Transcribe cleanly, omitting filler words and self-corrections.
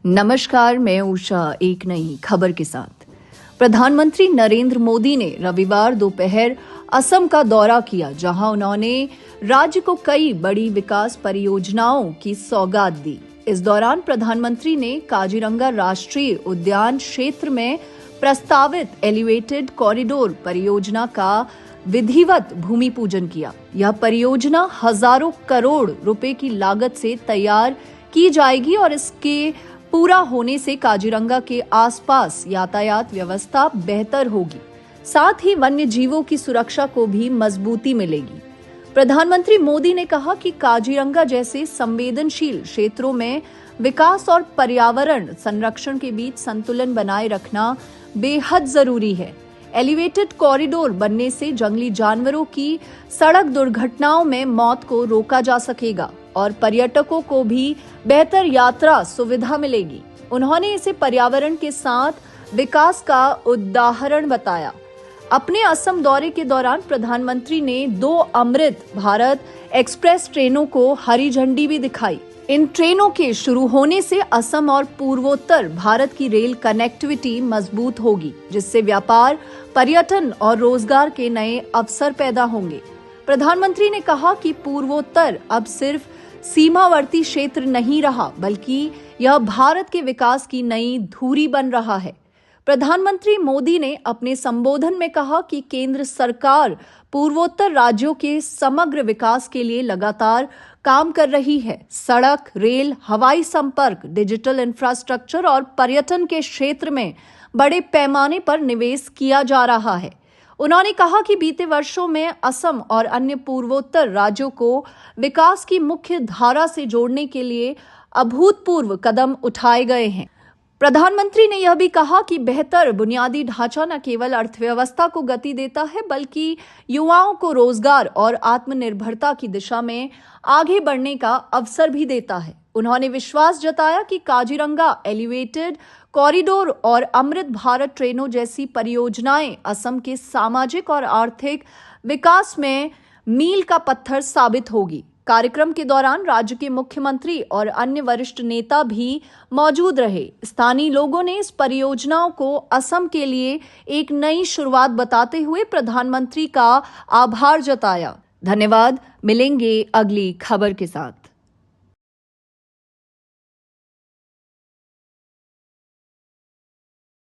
नमस्कार, मैं उषा एक नई खबर के साथ। प्रधानमंत्री नरेंद्र मोदी ने रविवार दोपहर असम का दौरा किया, जहां उन्होंने राज्य को कई बड़ी विकास परियोजनाओं की सौगात दी। इस दौरान प्रधानमंत्री ने काजीरंगा राष्ट्रीय उद्यान क्षेत्र में प्रस्तावित एलिवेटेड कॉरिडोर परियोजना का विधिवत भूमि पूजन किया। यह परियोजना हजारों करोड़ रुपए की लागत से तैयार की जाएगी और इसके पूरा होने से काजीरंगा के आसपास यातायात व्यवस्था बेहतर होगी। साथ ही वन्य जीवों की सुरक्षा को भी मजबूती मिलेगी। प्रधानमंत्री मोदी ने कहा कि काजीरंगा जैसे संवेदनशील क्षेत्रों में विकास और पर्यावरण संरक्षण के बीच संतुलन बनाए रखना बेहद जरूरी है। एलिवेटेड कॉरिडोर बनने से जंगली जानवरों की सड़क दुर्घटनाओं में मौत को रोका जा सकेगा और पर्यटकों को भी बेहतर यात्रा सुविधा मिलेगी। उन्होंने इसे पर्यावरण के साथ विकास का उदाहरण बताया। अपने असम दौरे के दौरान प्रधानमंत्री ने 2 अमृत भारत एक्सप्रेस ट्रेनों को हरी झंडी भी दिखाई। इन ट्रेनों के शुरू होने से असम और पूर्वोत्तर भारत की रेल कनेक्टिविटी मजबूत होगी, जिससे व्यापार, पर्यटन और रोजगार के नए अवसर पैदा होंगे। प्रधानमंत्री ने कहा कि पूर्वोत्तर अब सिर्फ सीमावर्ती क्षेत्र नहीं रहा, बल्कि यह भारत के विकास की नई धुरी बन रहा है। प्रधानमंत्री मोदी ने अपने संबोधन में कहा कि केंद्र सरकार पूर्वोत्तर राज्यों के समग्र विकास के लिए लगातार काम कर रही है। सड़क, रेल, हवाई संपर्क, डिजिटल इंफ्रास्ट्रक्चर और पर्यटन के क्षेत्र में बड़े पैमाने पर निवेश किया जा रहा है। उन्होंने कहा कि बीते वर्षों में असम और अन्य पूर्वोत्तर राज्यों को विकास की मुख्य धारा से जोड़ने के लिए अभूतपूर्व कदम उठाए गए हैं। प्रधानमंत्री ने यह भी कहा कि बेहतर बुनियादी ढांचा न केवल अर्थव्यवस्था को गति देता है, बल्कि युवाओं को रोजगार और आत्मनिर्भरता की दिशा में आगे बढ़ने का अवसर भी देता है। उन्होंने विश्वास जताया कि काजीरंगा एलिवेटेड कॉरिडोर और अमृत भारत ट्रेनों जैसी परियोजनाएं असम के सामाजिक और आर्थिक विकास में मील का पत्थर साबित होगी। कार्यक्रम के दौरान राज्य के मुख्यमंत्री और अन्य वरिष्ठ नेता भी मौजूद रहे। स्थानीय लोगों ने इस परियोजनाओं को असम के लिए एक नई शुरुआत बताते हुए प्रधानमंत्री का आभार जताया। धन्यवाद। मिलेंगे अगली खबर के साथ।